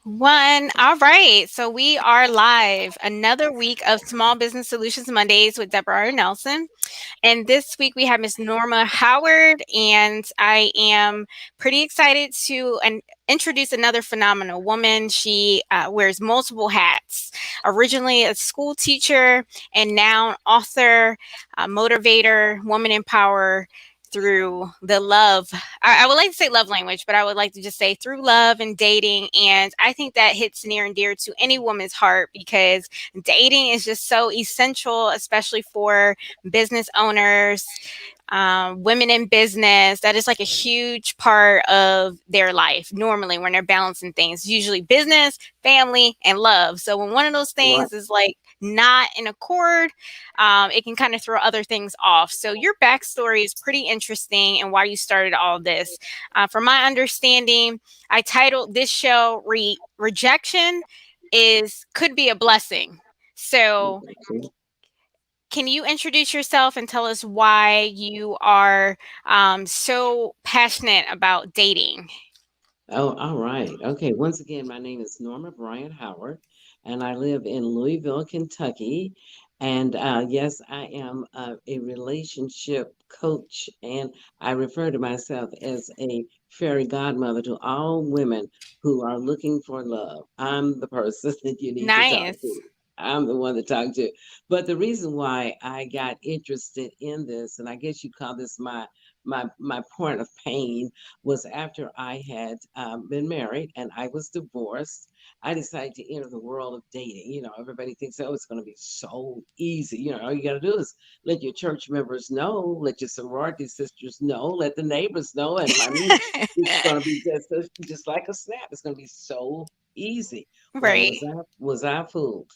One. All right. So we are live. Another week of Small Business Solutions Mondays with Deborah Nelson. And this week we have Miss Norma Howard, and I am pretty excited to introduce another phenomenal woman. She wears multiple hats. Originally a school teacher, and now an author, motivator, woman in power through the love. I would like to say love language, but I would like to just say through love and dating. And I think that hits near and dear to any woman's heart because dating is just so essential, especially for business owners, women in business. That is like a huge part of their life normally when they're balancing things, usually business, family, and love. So when one of those Right. things is like not in accord, it can kind of throw other things off. So your backstory is pretty interesting and why you started all this. From my understanding, I titled this show Rejection is could be a blessing. So Okay. can you introduce yourself and tell us why you are so passionate about dating? Oh, all right. Okay. Once again, my name is Norma Bryant Howard, and I live in Louisville, Kentucky. And yes, I am a relationship coach, and I refer to myself as a fairy godmother to all women who are looking for love. I'm the person that you need to talk to. Nice. I'm the one to talk to. But the reason why I got interested in this, and I guess you call this my point of pain, was after I had been married and I was divorced. I decided to enter the world of dating. Everybody thinks, oh, it's going to be so easy. All you got to do is let your church members know, let your sorority sisters know, let the neighbors know. And I mean, it's going to be just like a snap. It's going to be so easy. Well, Right. was I fooled?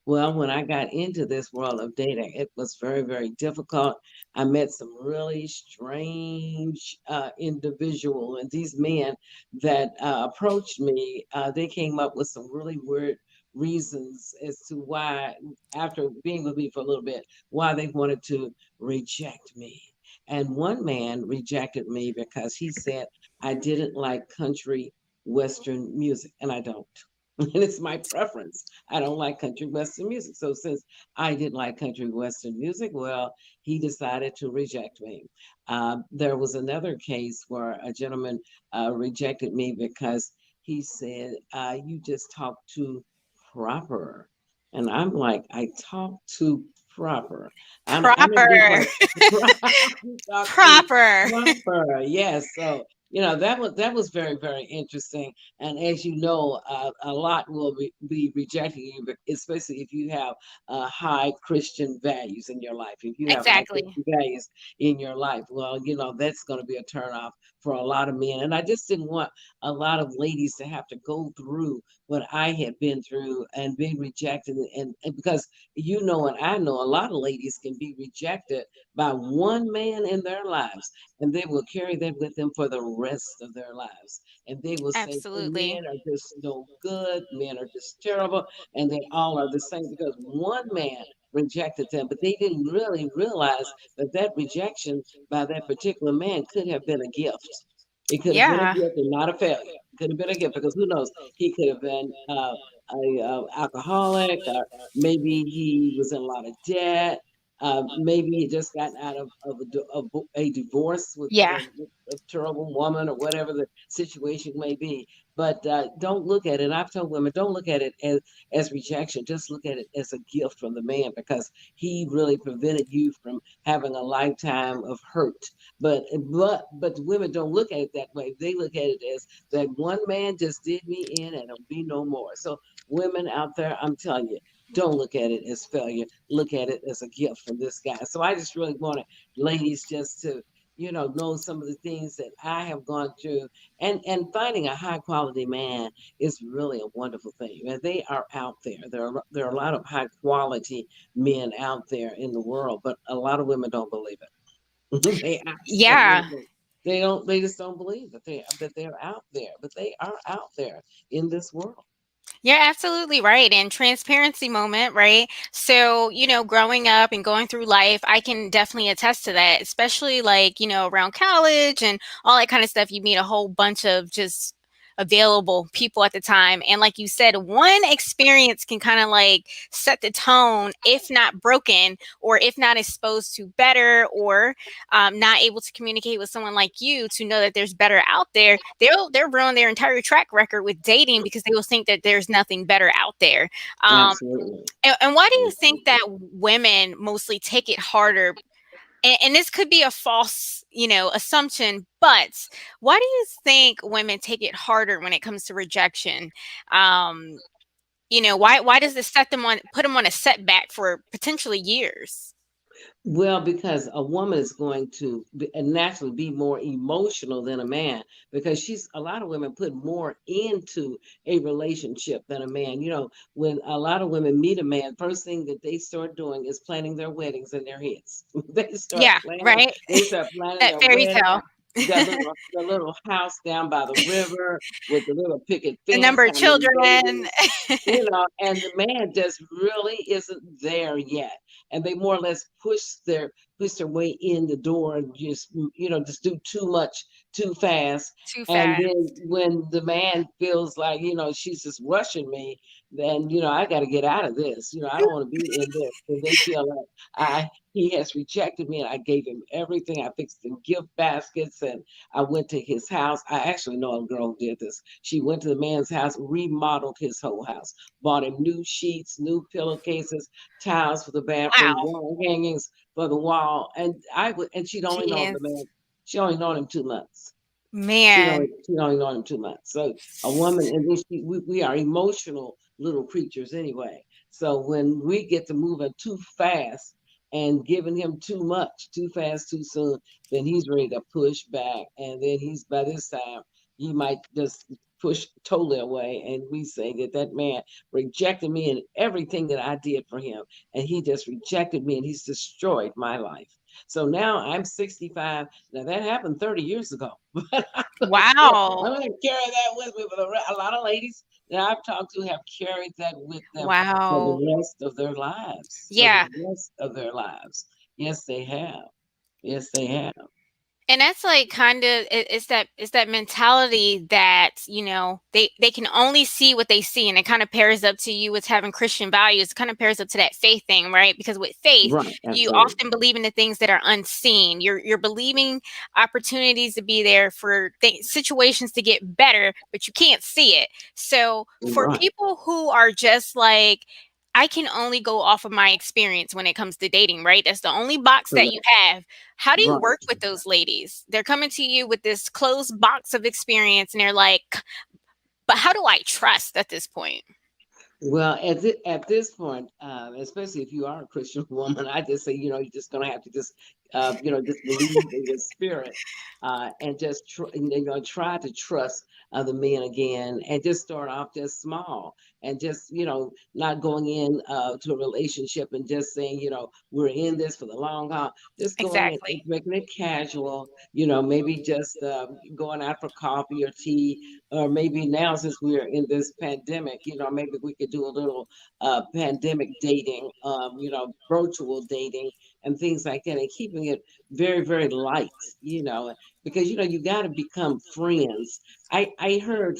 Well, when I got into this world of dating, it was very, very difficult. I met some really strange individual, and these men that approached me, they came up with some really weird reasons as to why, after being with me for a little bit, why they wanted to reject me. And one man rejected me because he said I didn't like country western music, and I don't. And it's my preference. I don't like country western music. So since I didn't like country western music, well, he decided to reject me. There was another case where a gentleman rejected me because he said, "You just talk too proper," and I'm like, "I talk too proper. I'm a big Proper. word. You talk too Proper. proper." Yes. So that was very, very interesting. And as you know, a lot will be rejecting you, especially if you have high Christian values in your life. If you have high Exactly. Christian values in your life, well, that's going to be a turnoff for a lot of men. And I just didn't want a lot of ladies to have to go through what I had been through and being rejected. And because and I know a lot of ladies can be rejected by one man in their lives, and they will carry that with them for the rest of their lives, and they will say, "Oh, Absolutely. men are just no good, men are just terrible, and they all are the same," because one man rejected them, but they didn't really realize that that rejection by that particular man could have been a gift. It could have been a Yeah. gift and not a failure. It could have been a gift because who knows? He could have been a alcoholic, or maybe he was in a lot of debt. Maybe he just gotten out of a divorce with Yeah. a terrible woman or whatever the situation may be. But don't look at it. I've told women, don't look at it as rejection. Just look at it as a gift from the man because he really prevented you from having a lifetime of hurt. But the women don't look at it that way. They look at it as that one man just did me in and it'll be no more. So women out there, I'm telling you, don't look at it as failure. Look at it as a gift from this guy. So I just really wanted ladies just to know some of the things that I have gone through, and finding a high quality man is really a wonderful thing. And they are out there. There are a lot of high quality men out there in the world, but a lot of women don't believe it. They Yeah. absolutely they don't. They just don't believe that they're out there, but they are out there in this world. You're absolutely right. And transparency moment, right? So, growing up and going through life, I can definitely attest to that, especially like, around college and all that kind of stuff. You meet a whole bunch of just available people at the time. And like you said, one experience can kind of like set the tone, if not broken, or if not exposed to better, or not able to communicate with someone like you to know that there's better out there. They'll ruin their entire track record with dating because they will think that there's nothing better out there. Um, Absolutely. and why do you think that women mostly take it harder? And this could be a false, assumption, but why do you think women take it harder when it comes to rejection? Um, why does this put them on a setback for potentially years? Well, because a woman is going to naturally be more emotional than a man, because a lot of women put more into a relationship than a man. When a lot of women meet a man, first thing that they start doing is planning their weddings in their heads. Yeah, right. They start planning That their fairy wedding, tale. the little house down by the river with the little picket The fence, number of how many children. babies, and the man just really isn't there yet, and they more or less push their way in the door and just do too much too fast. Too And fast. then when the man feels like she's just rushing me, then I got to get out of this. I don't want to be in this. And they feel like I he has rejected me, and I gave him everything. I fixed him gift baskets, and I went to his house. I actually know a girl who did this. She went to the man's house, remodeled his whole house, bought him new sheets, new pillowcases, towels for the bathroom, Wow. wall hangings for the wall. And she'd only known the Jeez. man. She only known him 2 months. Man. She only known him 2 months. So a woman, and we are emotional little creatures anyway. So when we get to moving too fast and giving him too much, too fast, too soon, then he's ready to push back. And then by this time, he might just push totally away. And we say that man rejected me and everything that I did for him. And he just rejected me, and he's destroyed my life. So now I'm 65. Now that happened 30 years ago, but I'm Wow. going to carry that with me. But a lot of ladies that I've talked to have carried that with them for Wow. the rest of their lives. For the Yeah. rest of their lives. Yes, they have. Yes, they have. And that's like kind of it's that mentality that they can only see what they see, and it kind of pairs up to you with having Christian values. It kind of pairs up to that faith thing, right? Because with faith, Right. you Absolutely. often believe in the things that are unseen. You're believing opportunities to be there for situations to get better, but you can't see it. So for Right. people who are just like, I can only go off of my experience when it comes to dating, right? That's the only box that you Correct. have. How do you Right. work with those ladies? They're coming to you with this closed box of experience, and they're like, but how do I trust at this point? Well, at this point, especially if you are a Christian woman, I just say, you're just going to have to just believe in your spirit, and just try to trust other men again, and just start off just small, and just not going in to a relationship and just saying, we're in this for the long haul. Just going and Exactly. making it casual, maybe just going out for coffee or tea, or maybe now, since we're in this pandemic, maybe we could do a little pandemic dating, virtual dating and things like that, and keeping it very, very light, because you got to become friends. I heard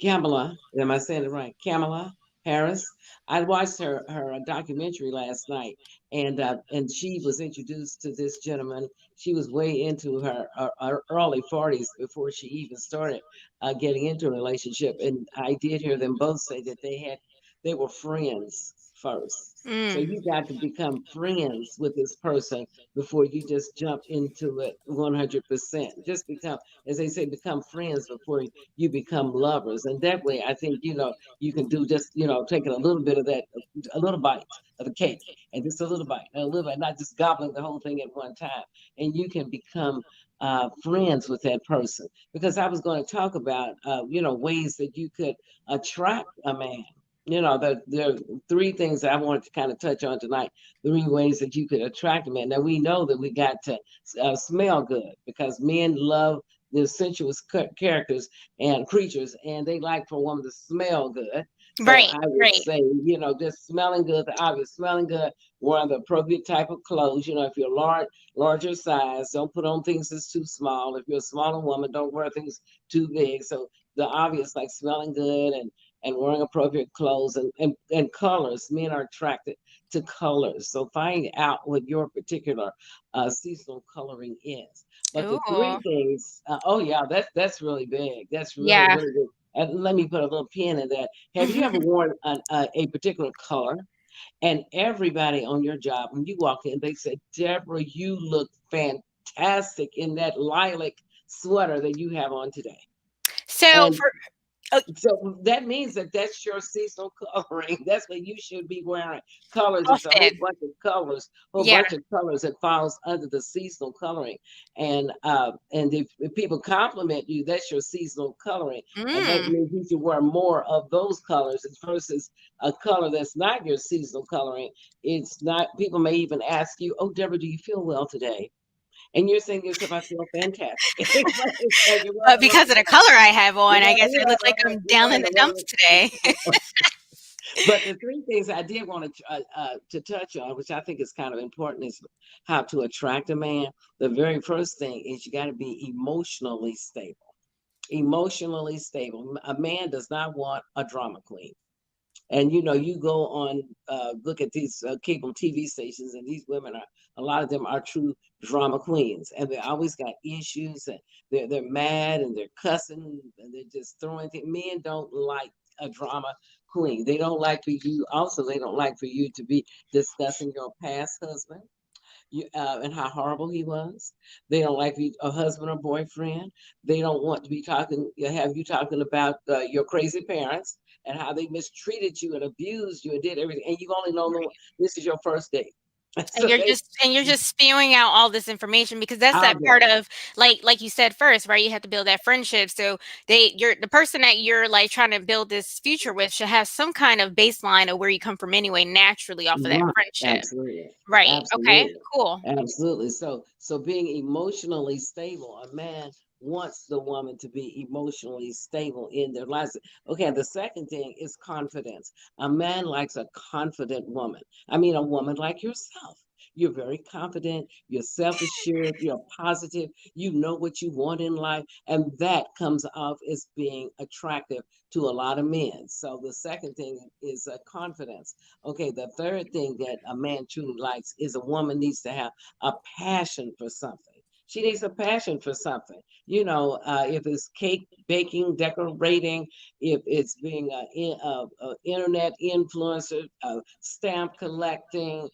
Kamala, am I saying it right? Kamala Harris. I watched her documentary last night, and she was introduced to this gentleman. She was way into her early 40s before she even started getting into a relationship. And I did hear them both say that they were friends first. So Mm, you got to become friends with this person before you just jump into it 100%. Just become, as they say, become friends before you become lovers. And that way, I think, you can do just, taking a little bit of that, a little bite of the cake, and just a little bite, a little bit, not just gobbling the whole thing at one time. And you can become friends with that person. Because I was going to talk about, ways that you could attract a man. There are three things that I wanted to kind of touch on tonight. Three ways that you could attract a man. Now, we know that we got to smell good, because men love the sensuous characters and creatures, and they like for a woman to smell good. So right, I would right. say, just smelling good, the obvious smelling good, wearing the appropriate type of clothes. If you're larger size, don't put on things that's too small. If you're a smaller woman, don't wear things too big. So the obvious, like smelling good and wearing appropriate clothes and colors. Men are attracted to colors. So find out what your particular seasonal coloring is. But the three Ooh. things, oh yeah, that's really big. That's really, Yeah. really big. And let me put a little pin in that. Have you ever worn a particular color and everybody on your job, when you walk in, they say, Deborah, you look fantastic in that lilac sweater that you have on today. So And for oh, so that means that that's your seasonal coloring. That's what you should be wearing. Colors. It's a whole often. bunch of colors, whole Yeah. bunch of colors that falls under the seasonal coloring. And if people compliment you, that's your seasonal coloring, and that Mm. means you should wear more of those colors versus a color that's not your seasonal coloring. It's not. People may even ask you, "Oh, Deborah, do you feel well today?" And you're saying to yourself, "I feel fantastic," but it's because you're wearing But the wrong because of the color. color I have on, You're I wearing, guess you're I look wearing, like the wrong- I'm you're down wearing in the the wrong dumps today. But the three things I did want to touch on, which I think is kind of important, is how to attract a man. The very first thing is you got to be emotionally stable. Emotionally stable. A man does not want a drama queen. And you go on, look at these cable TV stations, and these women are, a lot of them are true drama queens, and they always got issues, and they're mad and they're cussing and they're just throwing things. Men don't like a drama queen. They don't like for you. Also, they don't like for you to be discussing your past husband, and how horrible he was. They don't like you, a husband or boyfriend. They don't want to be talking, have you talking about your crazy parents and how they mistreated you and abused you and did everything. And you only know this is your first date. And So they, you're just spewing out all this information because that's all that part that. of like you said first, right? You have to build that friendship. So you're the person that you're like trying to build this future with should have some kind of baseline of where you come from anyway, naturally off of that Right. friendship. Absolutely. Right. Okay. Absolutely. Cool. Absolutely. So being emotionally stable, a man wants the woman to be emotionally stable in their lives. Okay, the second thing is confidence. A man likes a confident woman. I mean, a woman like yourself. You're very confident, you're self-assured, you're positive, you know what you want in life, and that comes off as being attractive to a lot of men. So the second thing is confidence. Okay, the third thing that a man truly likes is a woman needs to have a passion for something. She needs a passion for something. If it's cake baking, decorating, if it's being a internet influencer, stamp collecting,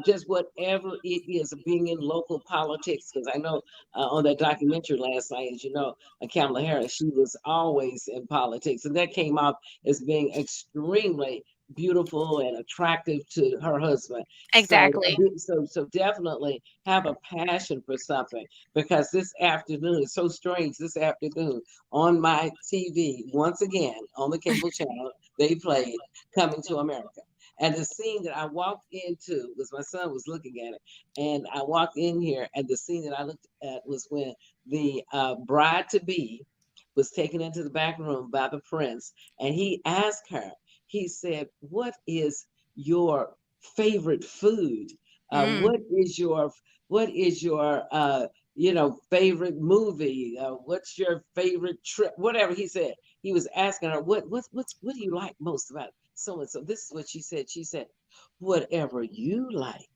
just whatever it is, being in local politics. Because I know on that documentary last night, as you know, Kamala Harris, she was always in politics, and that came out as being extremely beautiful and attractive to her husband. Exactly. So definitely have a passion for something, because this afternoon is so strange. This afternoon on my TV, once again on the cable channel, they played Coming to America. And the scene that I walked into was, my son was looking at it, and I walked in here, and the scene that I looked at was when the bride to be was taken into the back room by the prince, and he asked her, he said, "What is your favorite food? Mm. What is your favorite movie? What's your favorite trip? Whatever." He said, he was asking her, what do you like most about so and so? This is what she said. She said, "Whatever you like,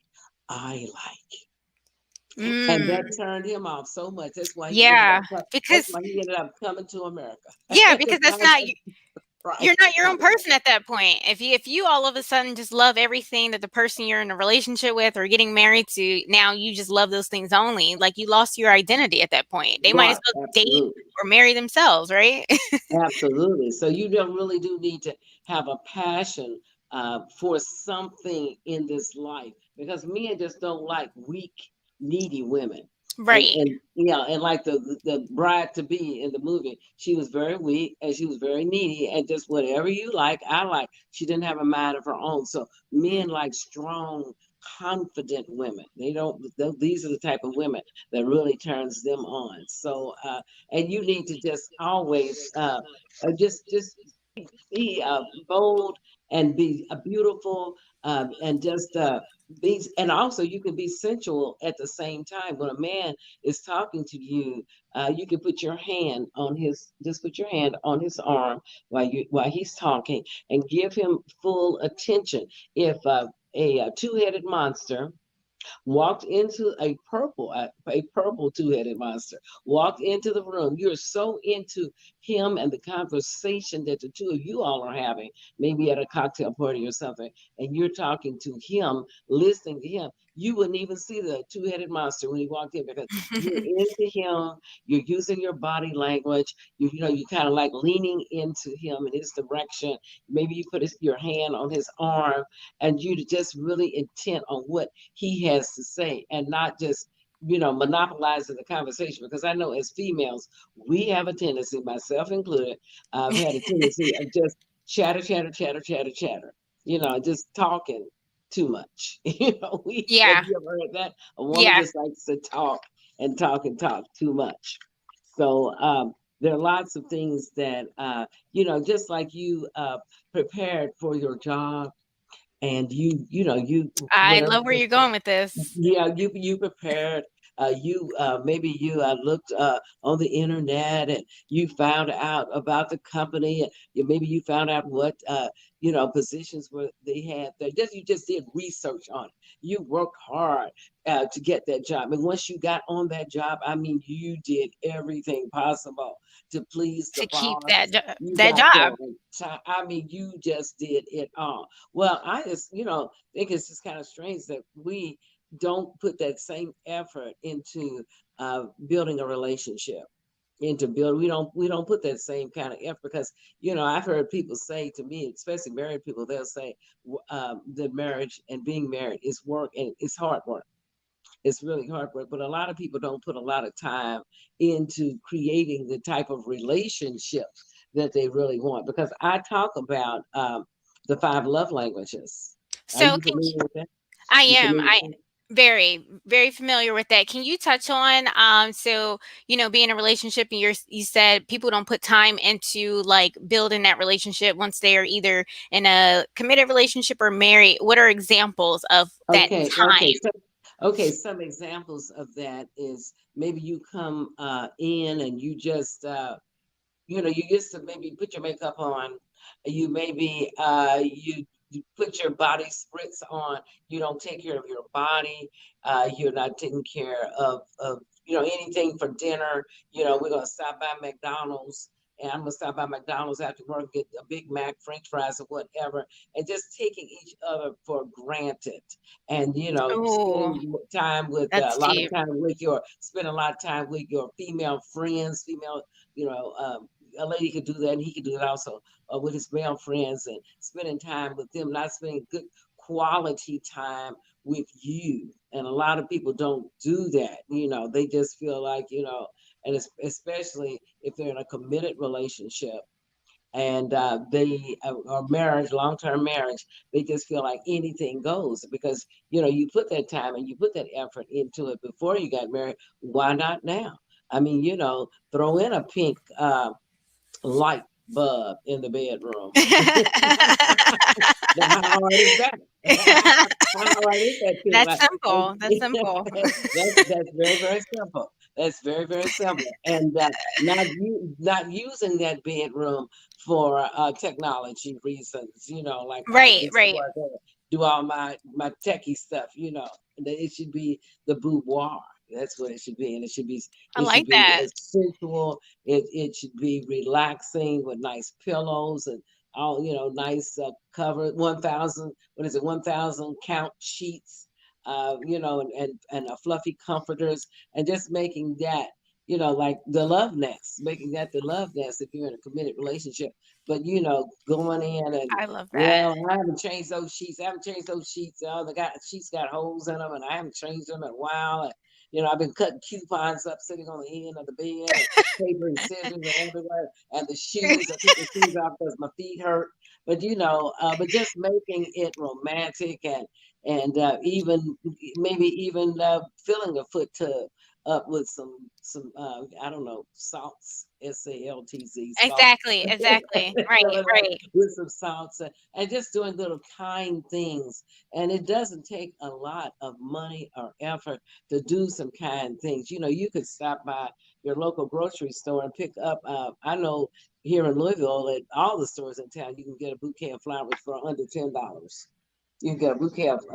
I like." And that Mm. turned him off so much. Yeah. That's Because why he ended up coming to America. yeah, because Because that's now not he's right. you're not your own person at that point. If you all of a sudden just love everything that the person you're in a relationship with or getting married to, now you just love those things only. Like you lost your identity at that point. They might as Right. well date Absolutely. or marry themselves, right? Absolutely. So you don't really do need to have a passion for something in this life, because men just don't like weak, needy women. And Right. and yeah, and like the bride to be in the movie, she was very weak and she was very needy, and just whatever you like, I like. She didn't have a mind of her own. So Mm. men like strong, confident women. They don't. These are the type of women that really turns them on. So and you need to just always just be bold and be a beautiful, and just be, and also you can be sensual at the same time. When a man is talking to you, you can put your hand on his, just put your hand on his arm while he's talking, and give him full attention. If a two-headed monster walked into a purple two-headed monster walked into the room, you're so into him and the conversation that the two of you all are having, maybe at a cocktail party or something, and you're talking to him, listening to him, you wouldn't even see the two-headed monster when he walked in, because you're into him, you're using your body language, you kind of like leaning into him in his direction. Maybe you put your hand on his arm, and you just really intent on what he has to say, and not just monopolizing the conversation. Because I know as females, we have a tendency, myself included, I've had a tendency of just chatter, chatter, chatter, chatter, chatter, just talking too much. We have Yeah. you ever heard that? A woman Yeah. just likes to talk and talk and talk too much. So there are lots of things that just like you prepared for your job, and you I whatever. love where you're going with this. Yeah, you prepared. You maybe you looked on the internet, and you found out about the company. And maybe you found out what positions were they had there. You just did research on it. You worked hard to get that job, and once you got on that job, I mean, you did everything possible to please the To keep boss. You that got job. there on time. I mean, you just did it all. Well, I just think it's just kind of strange that we don't put that same effort into building a relationship, into build we don't put that same kind of effort, because I've heard people say to me, especially married people, they'll say that marriage and being married is work, and it's hard work. It's really hard work, but a lot of people don't put a lot of time into creating the type of relationships that they really want. Because I talk about the five love languages. Are So you can familiar with that? I You am. familiar I with very, very familiar with that. Can you touch on so being in a relationship, and you said people don't put time into like building that relationship once they are either in a committed relationship or married. What are examples of that Okay, time? okay. So, okay, some examples of that is maybe you come in, and you just you used to maybe put your makeup on. You maybe you put your body spritz on. You don't take care of your body. You're not taking care of anything for dinner. We're gonna stop by McDonald's, and I'm gonna stop by McDonald's after work, get a Big Mac, French fries, or whatever, and just taking each other for granted, and Oh, spending time with a that's lot of deep. time with your spend a lot of time with your female friends, female you know, a lady could do that, and he could do it also with his male friends, and spending time with them, not spending good quality time with you. And a lot of people don't do that. They just feel like, and especially if they're in a committed relationship, and they are marriage, long-term marriage, they just feel like anything goes, because you put that time and you put that effort into it before you got married. Why not now? I mean, throw in a pink light bulb in the bedroom. Now, how hard is that? How hard is that pink That's light? simple. That's simple. That's very, very simple. That's very, very simple. And not using that bedroom for technology reasons. Like I Right, used to right. work there, do all my techie stuff. That it should be the boudoir. That's what it should be, and I it should like be that. as sensual. It should be relaxing with nice pillows, and all nice cover 1,000. What is it? 1,000 count sheets. And a fluffy comforters, and just making that like the love nest, making that the love nest if you're in a committed relationship. But going in and, I love that. well, I haven't changed those sheets. I haven't changed those sheets. Oh, the sheets got holes in them, and I haven't changed them in a while. And I've been cutting coupons up, sitting on the end of the bed, and paper and scissors and everywhere. And the shoes, I took the shoes off because my feet hurt. But but just making it romantic, and even maybe even filling a foot tub up with some I don't know, salts, SALTZ, salt. Exactly, exactly. Right, Fill it up right. with some salts and just doing little kind things. And it doesn't take a lot of money or effort to do some kind things. You know, you could stop by your local grocery store and pick up. I know here in Louisville, at all the stores in town, you can get a bouquet of flowers for under $10. You can get a bouquet of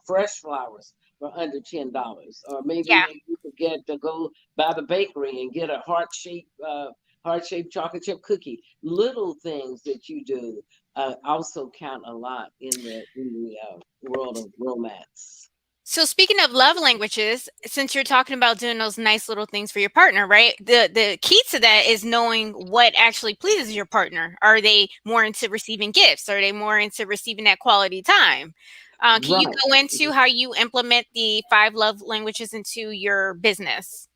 fresh flowers for under $10, or maybe Yeah. you could get to go by the bakery and get a heart shaped chocolate chip cookie. Little things that you do also count a lot in the world of romance. So speaking of love languages, since you're talking about doing those nice little things for your partner, right? The key to that is knowing what actually pleases your partner. Are they more into receiving gifts? Are they more into receiving that quality time? Can you Right. go into how you implement the 5 love languages into your business?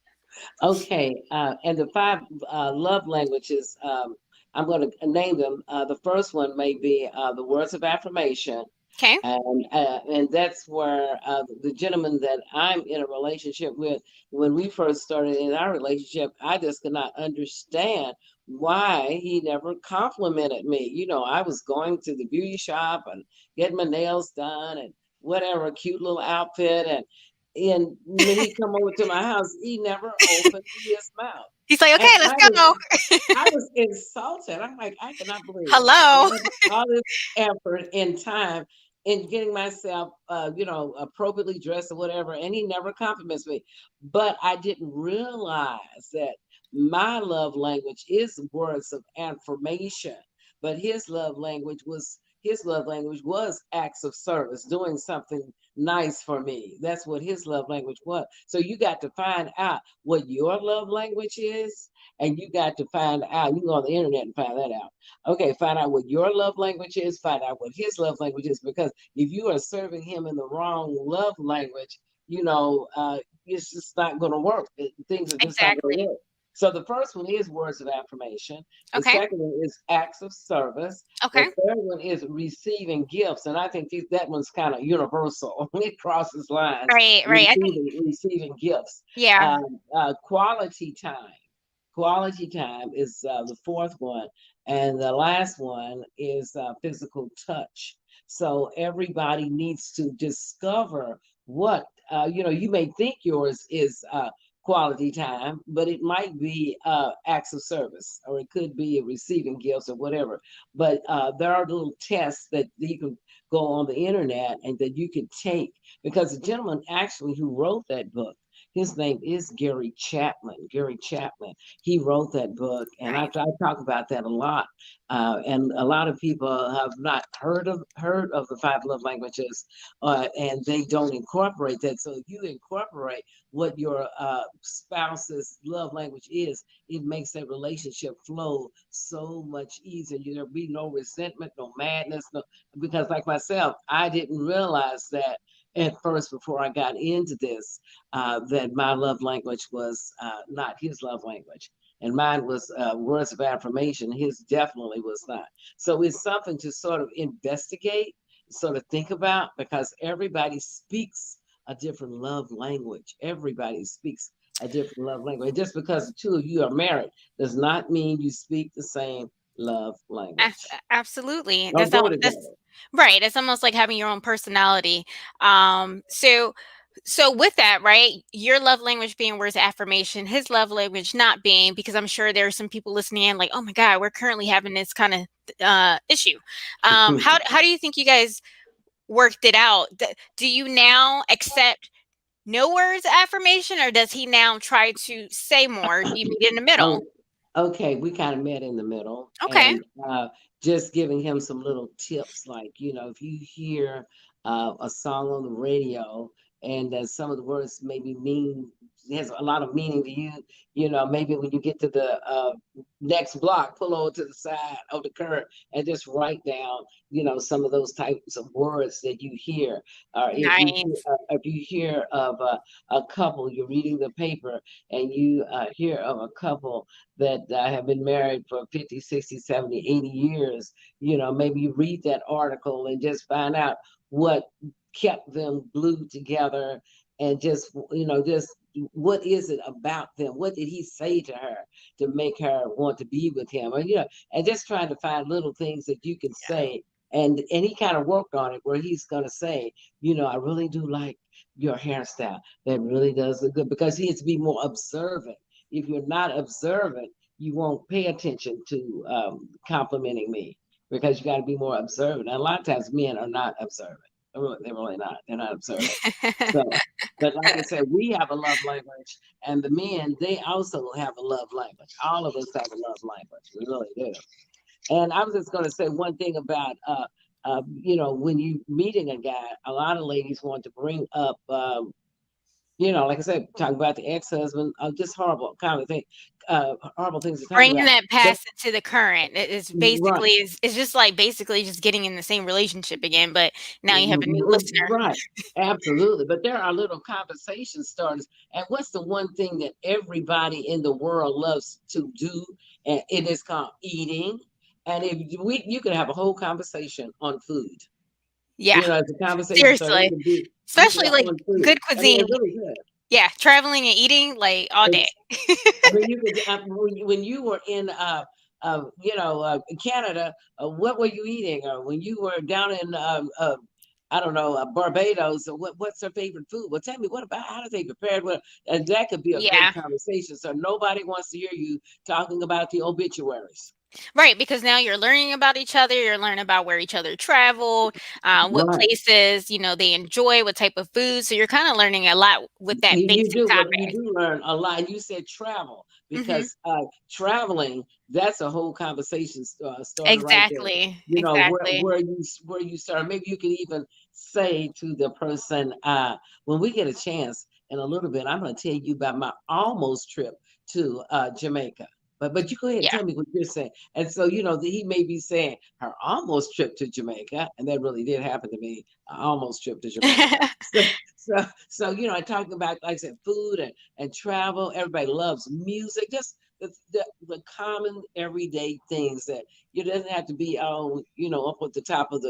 Okay, and the five love languages, I'm going to name them. The first one may be the words of affirmation, Okay. and that's where the gentleman that I'm in a relationship with, when we first started in our relationship, I just could not understand why he never complimented me. You know, I was going to the beauty shop and getting my nails done and whatever, cute little outfit, and when he come over to my house, he never opened his mouth. He's like, And okay, let's go. I was insulted. I'm like, I cannot believe Hello. all this effort and time in getting myself, appropriately dressed or whatever, and he never compliments me. But I didn't realize that my love language is words of affirmation, but his love language was acts of service, doing something nice for me. That's what his love language was. So you got to find out what your love language is, and you got to find out. You can go on the internet and find that out. Okay, find out what your love language is, find out what his love language is, because if you are serving him in the wrong love language, it's just not going to work. Things are just not going to Exactly. work. So the first one is words of affirmation. The Okay. second one is acts of service. The Okay. third one is receiving gifts, and I think that one's kind of universal. It crosses lines. Right, right. I think, Receiving gifts. yeah. Quality time. Quality time is the fourth one, and the last one is physical touch. So everybody needs to discover what you may think yours is quality time, but it might be acts of service, or it could be receiving gifts or whatever. But there are little tests that you can go on the internet and that you can take, because the gentleman actually who wrote that book, his name is Gary Chapman. Gary Chapman. He wrote that book, and I Nice. talk about that a lot. And a lot of people have not heard of the five love languages, and they don't incorporate that. So if you incorporate what your spouse's love language is, it makes that relationship flow so much easier. There'll be no resentment, no madness, no, because like myself, I didn't realize that at first before I got into this, that my love language was not his love language. And mine was words of affirmation. His definitely was not. So it's something to sort of investigate, sort of think about, because everybody speaks a different love language. Everybody speaks a different love language. Just because the two of you are married does not mean you speak the same love language Absolutely. or go That's together. right. It's almost like having your own personality. So with that, right? Your love language being words of affirmation, his love language not being, because I'm sure there are some people listening in like, oh my God, we're currently having this kind of issue. How do you think you guys worked it out? Do you now accept no words of affirmation, or does he now try to say more? Do you meet in the middle? Oh, okay, we kind of met in the middle, Okay. and just giving him some little tips, like, if you hear a song on the radio and some of the words maybe has a lot of meaning to you, maybe when you get to the next block, pull over to the side of the curb and just write down, some of those types of words that you hear. Or Nice. if you hear of a couple, you're reading the paper and you hear of a couple that have been married for 50, 60, 70, 80 years, maybe you read that article and just find out what kept them glued together, and just what is it about them? What did he say to her to make her want to be with him? Or and just trying to find little things that you can say. And he kind of worked on it where he's gonna say, I really do like your hairstyle. That really does look good because he has to be more observant. If you're not observant, you won't pay attention to complimenting me because you got to be more observant. And a lot of times men are not observant. They're really not. They're not observant. So, but like I said, we have a love language, and the men, they also have a love language. All of us have a love language. We really do. And I was just going to say one thing about, when you meeting a guy, a lot of ladies want to bring up, like I said, talking about the ex-husband, just horrible things to talk Bringing about. that But past into the current is right, basically is just like basically just getting in the same relationship again, but now you have a new listener. right, absolutely. But there are little conversation starters. And what's the one thing that everybody in the world loves to do? And it is called eating. And if you could have a whole conversation on food. Yeah, It's a conversation starter. It seriously. could be Especially like on food. good I mean, cuisine. it really could. Yeah, traveling and eating like all day. It's I mean, you could when you were in Canada, what were you eating? Or when you were down in I don't know, Barbados, or what's their favorite food? Well, tell me, what about how do they prepare it? Well, and that could be a great Yeah. conversation. So nobody wants to hear you talking about the obituaries. Right, because now you're learning about each other, you're learning about where each other travel, what Right. places, they enjoy, what type of food. So you're kind of learning a lot with that You basic do, but you topic. do learn a lot. You said travel Hmm. because traveling, that's a whole conversation starter right there. Exactly. Where Exactly. you start. Maybe you can even say to the person, when we get a chance in a little bit, I'm going to tell you about my almost trip to Jamaica. But you go ahead and Yeah. tell me what you're saying. And so, he may be saying her almost trip to Jamaica, and that really did happen to me, almost trip to Jamaica. So, talking about, like I said, food and travel. Everybody loves music. Just the common everyday things that you doesn't have to be up at the top of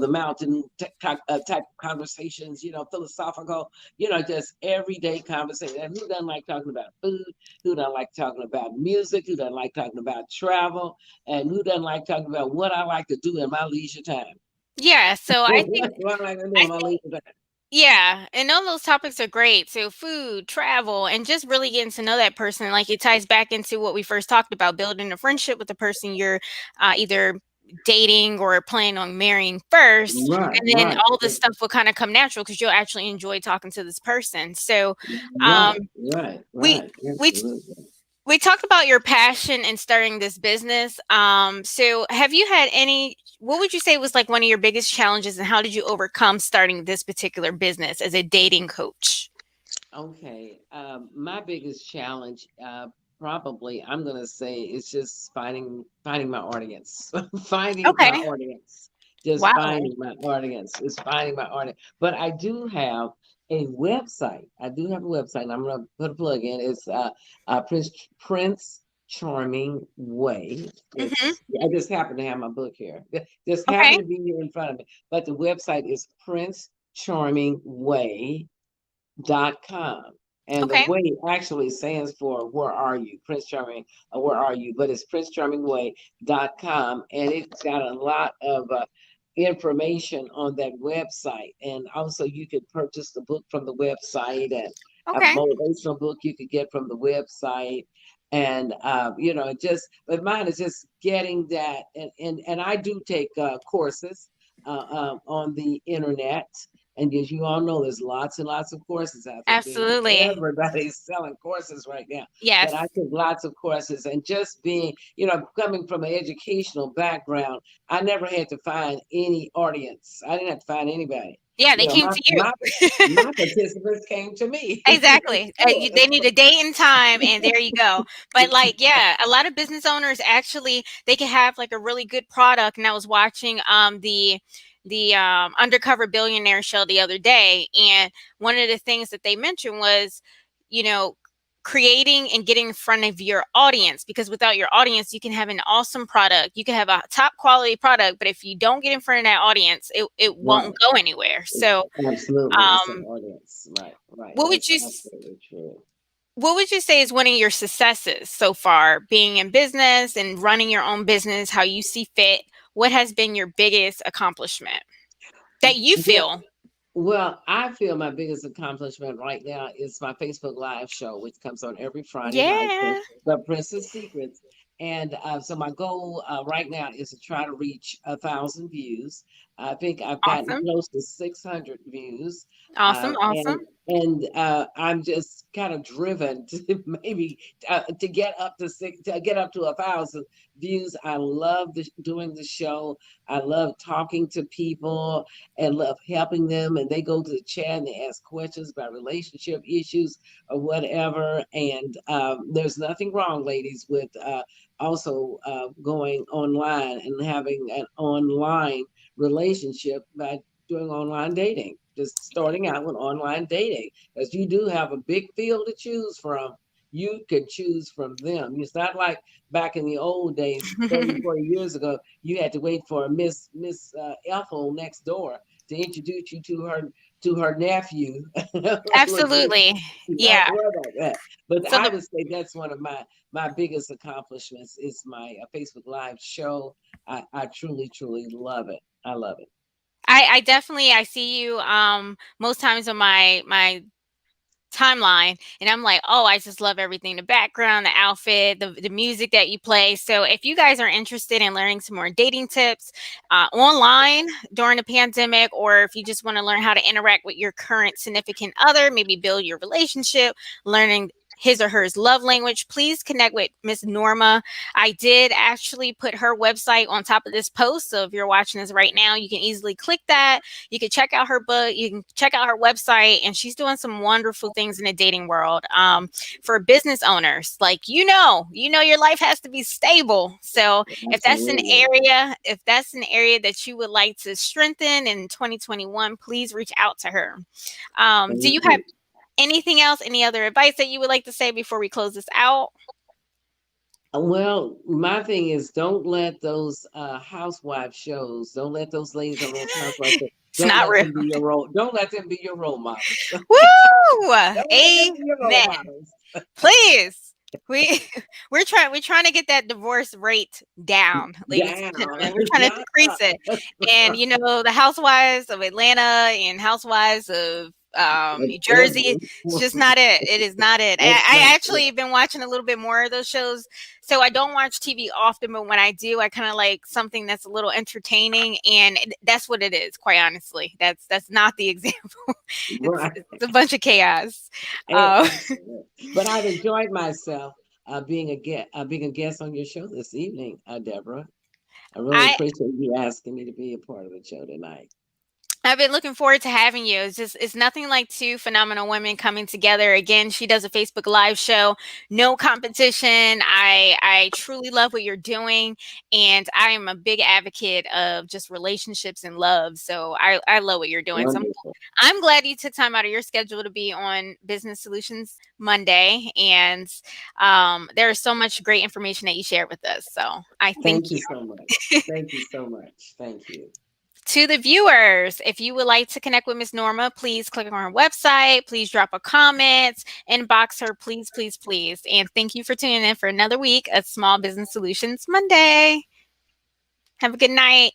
the mountain type conversations. Philosophical. Just everyday conversation. And who doesn't like talking about food? Who doesn't like talking about music? Who doesn't like talking about travel? And who doesn't like talking about what I like to do in my leisure time? Yeah. So I think, What I like to do I in my think, leisure time. yeah. And all those topics are great. So food, travel, and just really getting to know that person. Like it ties back into what we first talked about, building a friendship with the person you're either dating or planning on marrying first. Right, And then right, all this stuff will kind of come natural because you'll actually enjoy talking to this person. So um, right, right, we, right. we Absolutely. we talked about your passion in starting this business. So have you had what would you say was like one of your biggest challenges and how did you overcome starting this particular business as a dating coach? Okay. My biggest challenge, probably, I'm gonna say, is just finding my audience, finding my Okay. audience, just Wow. finding my audience, is finding my audience. But I do have a website. I do have a website, and I'm gonna put a plug in. It's Prince Charming Way. Hmm. I just happen to have my book here. Just happen Okay. to be here in front of me. But the website is Prince Charming Way.com. And the Okay. way actually stands for where are you, Prince Charming, where are you? But it's PrinceCharmingWay.com. And it's got a lot of information on that website. And also, you could purchase the book from the website and a Okay. motivational book you could get from the website. And but mine is just getting that. And I do take courses on the internet. And as you all know, there's lots and lots of courses out there. Absolutely. Everybody's selling courses right now. But Yes. I took lots of courses and just being, coming from an educational background, I never had to find any audience. I didn't have to find anybody. Yeah, they You know, came my to my you. my participants came to me. Exactly. They need a date and time, and there you go. But like, yeah, a lot of business owners actually they can have like a really good product. And I was watching the Undercover Billionaire show the other day, and one of the things that they mentioned was, you know, creating and getting in front of your audience because without your audience you can have an awesome product, you can have a top quality product, but if you don't get in front of that audience it won't Right. go anywhere. So Absolutely. It's an um audience. Right. Right. What would That's you absolutely true. what would you say is one of your successes so far, being in business and running your own business, how you see fit? What has been your biggest accomplishment that you Well, feel? Well, I feel my biggest accomplishment right now is my Facebook Live show, which comes on every Friday night, Yeah. The Princess Secrets. And so my goal right now is to try to reach 1,000 views. I think I've gotten Awesome. close to 600 views, Awesome. and Awesome. I'm just kind of driven to maybe to get up to to get up to 1,000 views. I love doing the show. I love talking to people and love helping them. And they go to the chat and they ask questions about relationship issues or whatever. And there's nothing wrong, ladies, with also going online and having an online relationship by doing online dating. Just starting out with online dating, because you do have a big field to choose from. You can choose from them. It's not like back in the old days, 30, 40 years ago, you had to wait for a Miss Ethel next door to introduce you to her nephew. It was Absolutely. that Yeah. was like that. But So I the would say that's one of my biggest accomplishments is my Facebook Live show. I truly love it. I love it. I definitely I see you most times on my timeline and I'm like, oh, I just love everything, the background, the outfit, the music that you play. So if you guys are interested in learning some more dating tips online during the pandemic, or if you just want to learn how to interact with your current significant other, maybe build your relationship, learning his or hers love language, please connect with Miss Norma. I did actually put her website on top of this post, so if you're watching this right now, you can easily click that. You can check out her book. You can check out her website, and she's doing some wonderful things in the dating world. For business owners, like your life has to be stable. So Absolutely. if that's an area that you would like to strengthen in 2021, please reach out to her. Do Thank you have you. anything else? Any other advice that you would like to say before we close this out? Well, my thing is don't let those housewife shows, don't let those ladies on those housewives shows, It's not real. don't let them be your role models. Woo! Don't let them be your role Amen. models. Please. We we're trying to get that divorce rate down, ladies and Down. gentlemen. We're trying to Down. decrease it. And the housewives of Atlanta and housewives of New Jersey, it's just not it. It is not it. That's I not actually been watching a little bit more of those shows. So I don't watch TV often, but when I do, I kind of like something that's a little entertaining, and that's what it is. Quite honestly, that's not the example. it's right. it's a bunch of chaos. Uh, Excellent. But I've enjoyed myself being a guest on your show this evening, Deborah. I really I appreciate you asking me to be a part of the show tonight. I've been looking forward to having you. It's nothing like two phenomenal women coming together. Again, she does a Facebook Live show, no competition. I truly love what you're doing, and I am a big advocate of just relationships and love. So I love what you're doing. So Wonderful. I'm glad you took time out of your schedule to be on Business Solutions Monday, and there is so much great information that you shared with us. So I thank Thank you you. so much. Thank you so much. Thank you. To the viewers, if you would like to connect with Miss Norma, please click on her website. Please drop a comment, inbox her, please, please, please. And thank you for tuning in for another week of Small Business Solutions Monday. Have a good night.